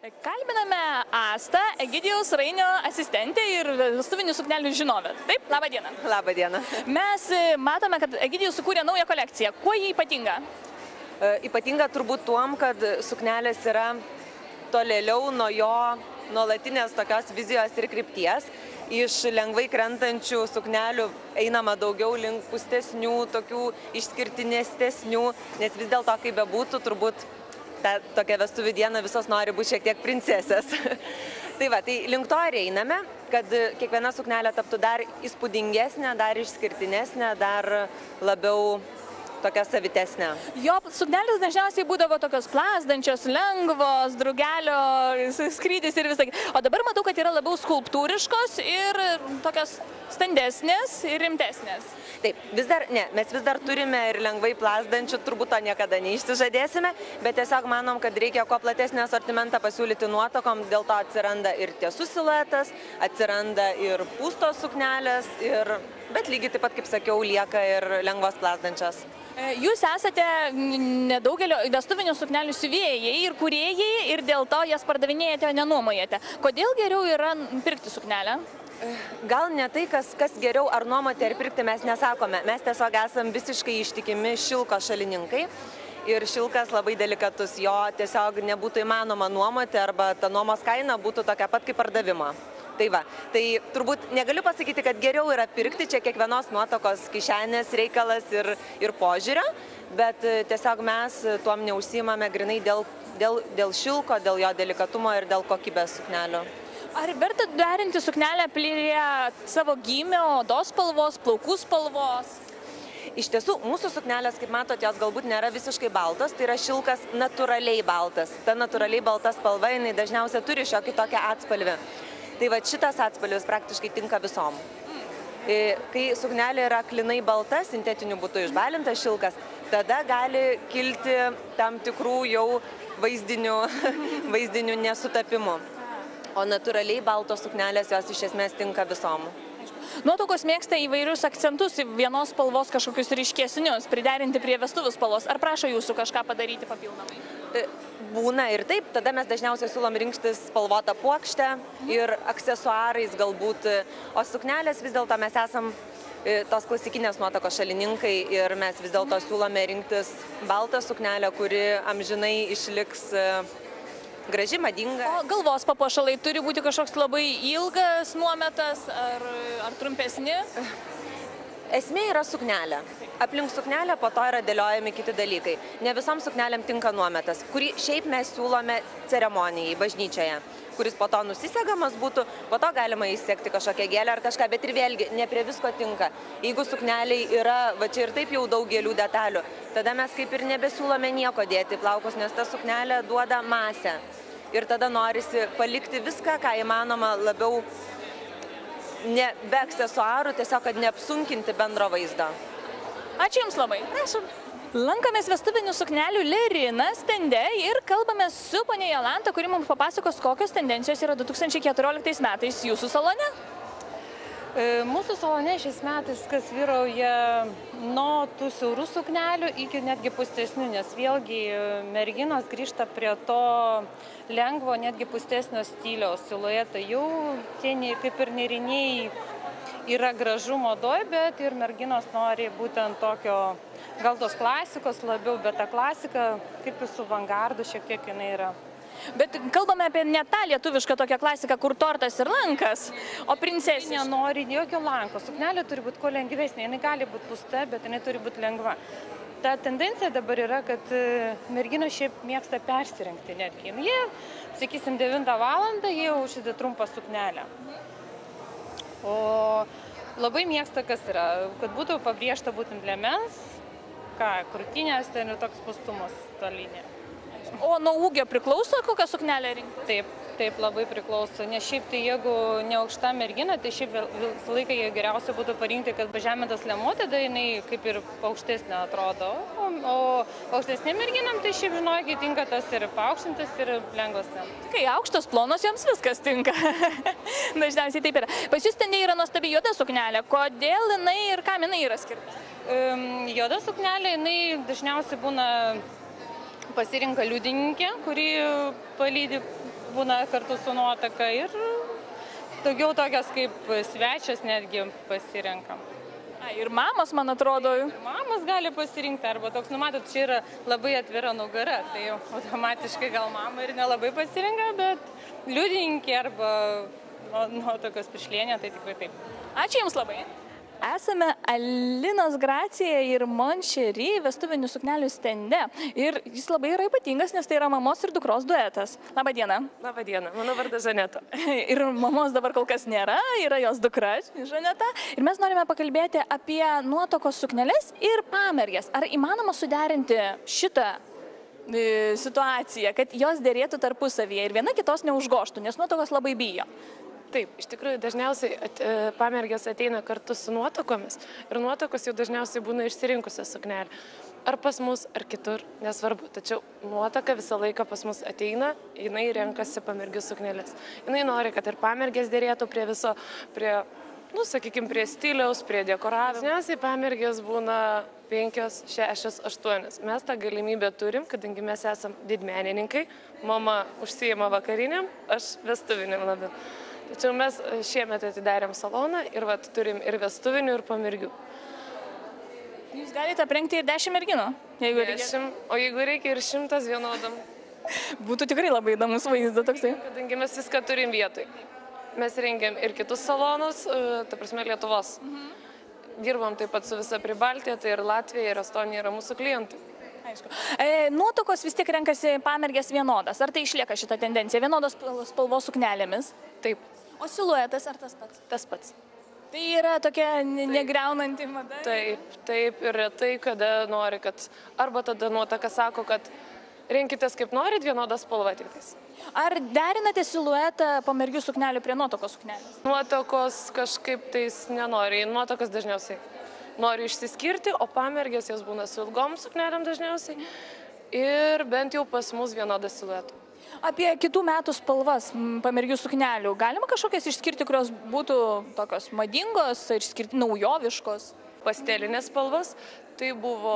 Kalbiname Astą, Egidijaus Rainio asistentę ir vestuvinių suknelių žinovę. Taip, labą dieną. Labą dieną. Mes matome, kad Egidijus sukūrė naują kolekciją. Kuo jį ypatinga? Ypatinga turbūt tuom, kad suknelės yra tolėliau nuo jo nuolatinės tokios vizijos ir krypties. Iš lengvai krentančių suknelių einama daugiau link pustesnių, tokių išskirtinestesnių, nes vis dėlto, kaip bebūtų, turbūt tokia vestuvių diena visos nori būti šiek tiek princesės. Tai link to ir einame, kad kiekviena suknelė taptų dar įspūdingesnė, dar išskirtinesnė, dar labiau tokia savitesnė. Jo suknelės dažniausiai būdavo tokios plazdančios, lengvos, drugelio skrydis ir visą. O dabar matau, kad yra labiau skulptūriškos ir tokios standesnės ir rimtesnės. Taip, mes vis dar turime ir lengvai plazdančių, turbūt to niekada neišsižadėsime, bet tiesiog manom, kad reikia kuo platesnį asortimentą pasiūlyti nuotakom, dėl to atsiranda ir tiesus siluetas, atsiranda ir pūstos suknelės, bet lygiai taip pat, kaip sakiau, lieka ir lengvos plazdančios. Jūs esate nedaugelio vestuvinių suknelių siuvėjai ir kūrėjai ir dėl to jas pardavinėjate, o nenuomojate. Kodėl geriau yra pirkti suknelę? Gal ne tai, kas geriau ar nuomoti ar pirkti, mes nesakome. Mes tiesiog esam visiškai ištikimi šilko šalininkai ir šilkas labai delikatus, jo tiesiog nebūtų įmanoma nuomoti arba ta nuomos kaina būtų tokia pat kaip pardavimo. Tai turbūt negaliu pasakyti, kad geriau yra pirkti, čia kiekvienos nuotakos kišenės reikalas ir požiūrio, bet tiesiog mes tuom neužsiimame grinai dėl šilko, dėl jo delikatumo ir dėl kokybės suknelių. Ar verta derinti suknelę prie savo gymio, odos spalvos, plaukų spalvos? Iš tiesų, mūsų suknelės, kaip matot, jos galbūt nėra visiškai baltos, tai yra šilkas natūraliai baltas. Ta natūraliai balta spalva, jinai dažniausiai turi šiokį tokią atspalvį. Tai va šitas atspalvis praktiškai tinka visom. Kai suknelė yra klinai balta, sintetiniu būdu išbalintas šilkas, tada gali kilti tam tikrų jau vaizdinių nesutapimų. O natūraliai baltos suknelės jos iš esmės tinka visom. Nuotraukos mėgsta įvairius akcentus, vienos spalvos kažkokius ryškesnius, priderinti prie vestuvių spalvos. Ar prašo jūsų kažką padaryti papildomai? Būna ir taip, tada mes dažniausiai siūlom rinktis spalvotą puokštę ir aksesuarais galbūt, o suknelės vis dėlto mes esam tos klasikinės nuotakos šalininkai ir mes vis dėlto siūlome rinktis baltą suknelę, kuri amžinai išliks graži, madinga. O galvos papuošalai turi būti kažkoks labai ilgas nuometas ar trumpesni? Esmė yra suknelė. Aplink suknelę po to yra dėliojami kiti dalykai. Ne visom suknelėm tinka nuometas, kurį šiaip mes siūlome ceremonijai bažnyčioje, kuris po to nusisegamas būtų, po to galima įsiekti kažkokią gėlę ar kažką, bet ir vėlgi ne prie visko tinka. Jeigu sukneliai yra, va čia ir taip jau daug gėlių detalių, tada mes kaip ir nebesiūlome nieko dėti į plaukus, nes ta suknelė duoda masę. Ir tada norisi palikti viską, ką įmanoma labiau be aksesuarų, tiesiog, kad neapsunkinti bendro vaizdo. Ačiū Jums labai. Prašom. Lankomės vestuvinių suknelių Lerina stende ir kalbame su ponia Jolanta, kuri mums papasakos, kokios tendencijos yra 2014 metais jūsų salone. Mūsų salone šiais metais kas vyrauja nuo tų siaurų suknelių iki netgi pustesnių, nes vėlgi merginos grįžta prie to lengvo, netgi pustesnio stiliaus silueto. Jau tie kaip ir nėriniai yra gražu modoj, bet ir merginos nori būtent tokio, gal tos klasikos labiau, bet ta klasika kaip ir su avangardu šiek tiek jinai yra. Bet kalbame apie ne tą lietuvišką tokią klasiką, kur tortas ir lankas, o princesė. Nenori jokio lanko. Suknelė turi būti kuo lengvesnė. Jinai gali būti pusta, bet jinai turi būti lengva. Ta tendencija dabar yra, kad merginos šiaip mėgsta persirengti netgi. Jie, sakysim, 9 valandą jie užsideda trumpą suknelę. O labai mėgsta kas yra, kad būtų pabrėžta būtent liemens, krūtinės, ten ir toks pustumas tolinė. O nuo ūgio priklauso, kokią suknelę rinkti? Taip, labai priklauso. Nes šiaip tai jeigu ne aukšta mergina, tai šiaip visą laiką geriausia būtų parinkti, kad pažemintas liemuo, tada jinai kaip ir aukštesnė atrodo. O aukštesnė merginam, tai šiaip žinokit, tinka tas ir paaukštintas, ir lengvas ten. Kai aukštos plonos, joms viskas tinka. Dažniausiai taip yra. Pas jūs ten yra nuostabi juoda suknelė. Kodėl jinai ir kam jinai yra skirta? Juoda suknelė, jinai dažniausiai būna pasirinka liudininkė, kuri palydi būna kartu su nuotaka ir daugiau tokias kaip svečias netgi pasirenkam. Ir mamos, man atrodo. Mamos gali pasirinkti, arba toks, numatot, čia yra labai atvira nugara, tai jau automatiškai gal mama ir nelabai pasirenka, bet liudininkė arba nuotakos Piršlienė, tai tikrai taip. Ačiū Jums labai. Esame Alinos Gracija ir Monšery vestuvinių suknelių stende. Ir jis labai yra ypatingas, nes tai yra mamos ir dukros duetas. Labą dieną. Labą dieną, mano vardas Žaneta. Ir mamos dabar kol kas nėra, yra jos dukra Žaneta. Ir mes norime pakalbėti apie nuotakos sukneles ir pamerges. Ar įmanoma suderinti šitą situaciją, kad jos dėrėtų tarpusavyje ir viena kitos neužgoštų, nes nuotakos labai bijo? Taip, iš tikrųjų dažniausiai pamergės ateina kartu su nuotakomis ir nuotakos jau dažniausiai būna išsirinkusios suknelę. Ar pas mus, ar kitur, nesvarbu. Tačiau nuotaka visą laiką pas mus ateina, jinai renkasi pamergių suknelės. Jinai nori, kad ir pamergės dėrėtų prie viso, sakykime, prie stiliaus, prie dekoravimo. Dažniausiai pamergės būna 5, 6, 8. Mes tą galimybę turim, kadangi mes esam didmenininkai. Mama užsiima vakariniam, aš vestuviniam labiau. Tačiau mes šiemet atidarėm saloną ir turim ir vestuvinių, ir pamergių. Jūs galite aprengti ir 10 merginų, jeigu reikia. 10, o jeigu reikia ir 100 vienodam. Būtų tikrai labai įdomus vaizdas toksai. Kadangi mes viską turim vietoj. Mes rengiam ir kitus salonus, ta prasme Lietuvos. Dirbam taip pat su visa Pribaltija, tai ir Latvija, ir Estonija yra mūsų klientai. Aišku. Nuotakos vis tiek renkasi pamergės vienodas. Ar tai išlieka šita tendencija? Vienodos spalvos suknelėmis? Taip. O siluetas ar tas pats? Tas pats. Tai yra tokia negriaunanti mada? Taip ir retai, kada nori, kad arba tada nuotaka sako, kad renkitės kaip norit, vienodą spalvą tiktais. Ar derinate siluetą pamergių suknelių prie nuotakos suknelės? Nuotakos kažkaip tais nenori, nuotakos dažniausiai nori išsiskirti, o pamergės jos būna su ilgom suknelėm dažniausiai ir bent jau pas mus vienodą siluetą. Apie kitų metų spalvas pamergių suknelių galima kažkokias išskirti, kurios būtų tokios madingos ir išskirti naujoviškos? Pastelinės spalvas, tai buvo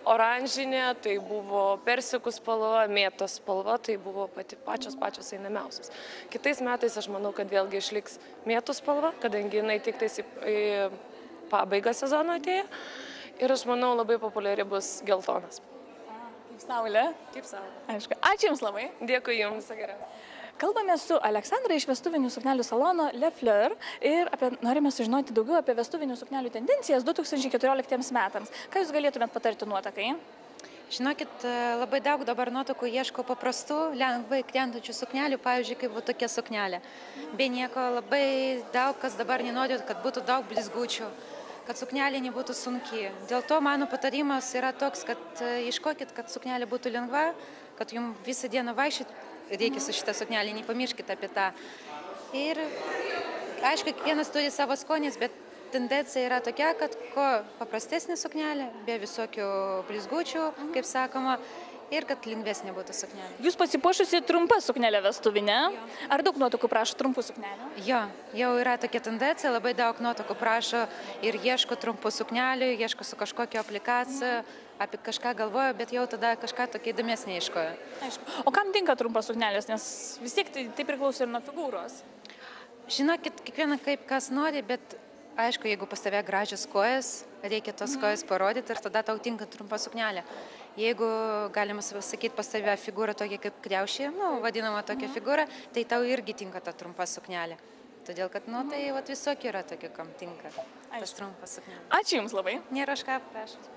oranžinė, tai buvo persikų spalva, mėtos spalva, tai buvo pačios einamiausios. Kitais metais aš manau, kad vėlgi išliks mėtų spalva, kadangi jinai tik tais į pabaigą sezono atėjo ir aš manau labai populiari bus geltonas. Kaip saulė? Kaip saulė. Aišku. Ačiū Jums labai. Dėkui Jums, visą gerą. Kalbame su Aleksandra iš vestuvinių suknelių salono Le Fleur ir norime sužinoti daugiau apie vestuvinių suknelių tendencijas 2014 metams. Ką Jūs galėtumėt patarti nuotakai? Žinokit, labai daug dabar nuotakų ieško paprastų, lengvai krentančių suknelių, pavyzdžiui, kaip tokia suknelė. Be nieko labai daug, kas dabar nenori, kad būtų daug blizgučių, kad suknelė nebūtų sunki. Dėl to mano patarimas yra toks, kad ieškokit, kad suknelė būtų lengva, kad jums visą dieną vaikščioti reikia su šitą suknelį, nepamirškite apie tą. Ir aišku, kiekvienas turi savo skonės, bet tendencija yra tokia, kad kuo paprastesnė suknelė, be visokių blizgučių, kaip sakoma, ir kad lengvesnė būtų suknelė. Jūs pasipuošusi trumpą suknelę vestuvinę. Ar daug nuotakų prašo trumpų suknelių? Jo, jau yra tokia tendencija, labai daug nuotakų prašo ir ieško trumpų suknelių, ieško su kažkokia aplikacija, apie kažką galvoja, bet jau tada kažką tokia įdomesnė ieškoja. Aišku. O kam tinka trumpas suknelės, nes vis tiek tai priklauso ir nuo figūros? Žinokit, kiekviena kaip kas nori, bet aišku, jeigu pas tave gražios kojas, reikia tos kojas parodyti ir tada tau tinka trumpa suknelė. Jeigu, galima sakyti, pas tave figūra tokia kaip kriaušė, vadinama tokia figūra, tai tau irgi tinka ta trumpa suknelė. Todėl, kad, tai visokie yra tokie, kam tinka tas trumpas suknelė. Ačiū Jums labai. Nėra aš ką, prašau.